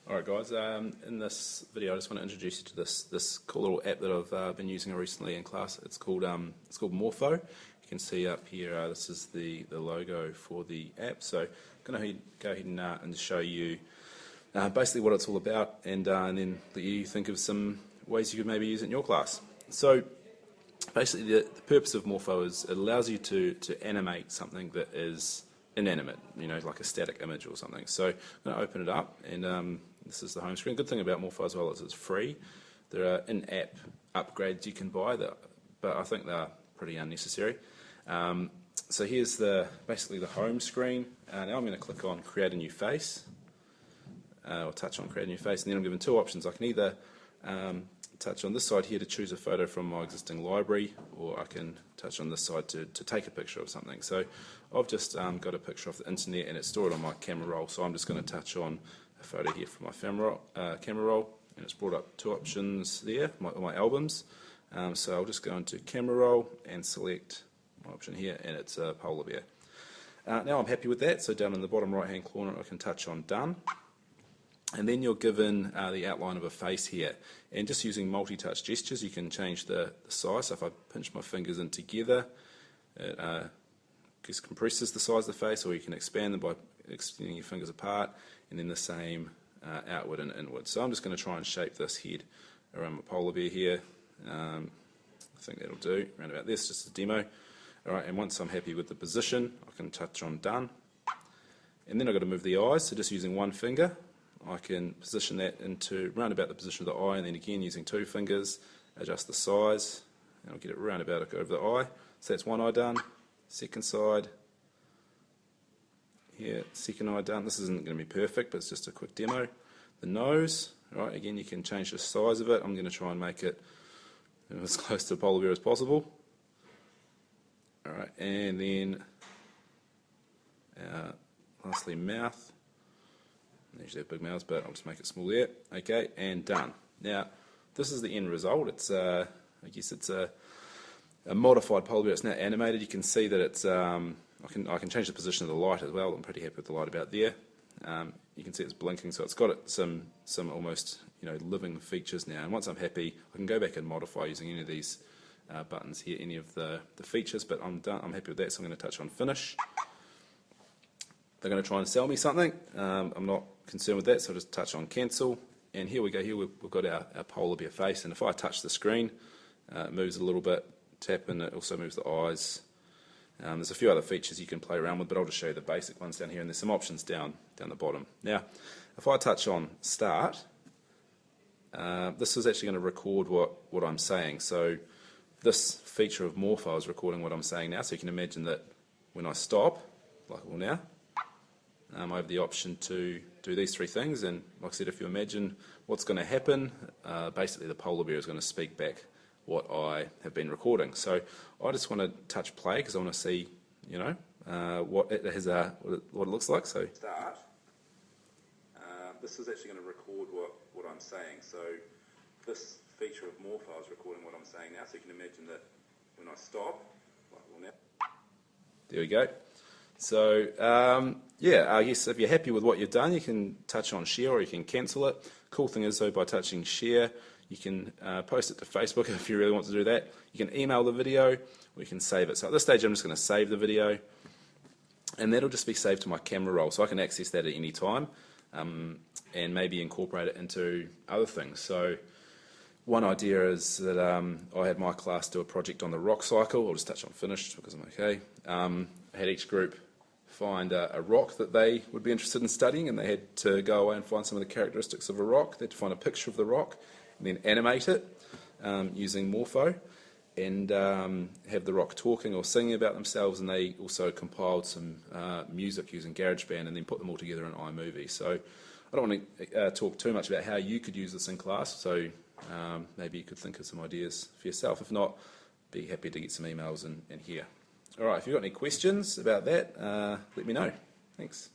Alright guys, in this video I just want to introduce you to this cool little app that I've been using recently in class. It's called Morfo. You can see up here, this is the logo for the app. So I'm going to go ahead and show you basically what it's all about, and then let you think of some ways you could maybe use it in your class. So basically the purpose of Morfo is it allows you to animate something that is inanimate, like a static image or something. So I'm going to open it up, and this is the home screen. Good thing about Morfo as well is it's free. There are in-app upgrades you can buy, but I think they're pretty unnecessary. So here's basically the home screen. Now I'm going to click on Create a New Face, or touch on Create a New Face, and then I'm given two options. I can either touch on this side here to choose a photo from my existing library, or I can touch on this side to take a picture of something. So I've just got a picture off the internet and it's stored on my camera roll, so I'm just going to touch on a photo here from my camera roll, and it's brought up two options there, my albums. So I'll just go into camera roll and select my option here, and it's a polar bear. Now I'm happy with that, so down in the bottom right hand corner I can touch on done. And then you're given the outline of a face here, and just using multi-touch gestures you can change the size. So if I pinch my fingers in together, it just compresses the size of the face, or you can expand them by extending your fingers apart, and then the same outward and inward. So I'm just going to try and shape this head around my polar bear here. I think that'll do, around about this, just a demo. Alright, and once I'm happy with the position, I can touch on done. And then I've got to move the eyes, so just using one finger I can position that into round about the position of the eye, and then again using two fingers adjust the size, and I'll get it round about over the eye. So that's one eye done. Second side here, second eye done. This isn't going to be perfect, but it's just a quick demo. The nose, right, again you can change the size of it. I'm going to try and make it as close to a polar bear as possible. Alright, and then lastly mouth. I usually have big mouths, but I'll just make it small there. Okay, and done. Now, this is the end result. It's I guess it's a modified polar bear. It's now animated. You can see that it's I can change the position of the light as well. I'm pretty happy with the light about there. You can see it's blinking, so it's got some almost living features now. And once I'm happy, I can go back and modify using any of these buttons here, any of the features. But I'm done. I'm happy with that, so I'm going to touch on finish. They're going to try and sell me something. I'm not concerned with that, so I'll just touch on cancel. And here we go. Here we've got our polar bear face, and if I touch the screen, it moves a little bit. Tap, and it also moves the eyes. There's a few other features you can play around with, but I'll just show you the basic ones down here, and there's some options down the bottom. Now, if I touch on start, this is actually going to record what I'm saying. So this feature of Morfo is recording what I'm saying now, so you can imagine that when I stop, like it will now, I have the option to do these three things, and like I said, if you imagine what's going to happen, basically the polar bear is going to speak back what I have been recording. So I just want to touch play because I want to see, what it has, what it looks like. So start. This is actually going to record what I'm saying. So this feature of Morfo is recording what I'm saying now, so you can imagine that when I stop, like well now. There we go. So yeah, I guess if you're happy with what you've done, you can touch on share, or you can cancel it. Cool thing is though, by touching share, you can post it to Facebook if you really want to do that. You can email the video, or you can save it. So at this stage I'm just going to save the video, and that'll just be saved to my camera roll, so I can access that at any time, and maybe incorporate it into other things. So one idea is that I had my class do a project on the rock cycle. I'll just touch on finish because I'm okay. I had each group find a rock that they would be interested in studying, and they had to go away and find some of the characteristics of a rock. They had to find a picture of the rock and then animate it using Morfo, and have the rock talking or singing about themselves. And they also compiled some music using GarageBand and then put them all together in iMovie. So I don't want to talk too much about how you could use this in class, so maybe you could think of some ideas for yourself. If not, be happy to get some emails in here. Alright, if you've got any questions about that, let me know. Thanks.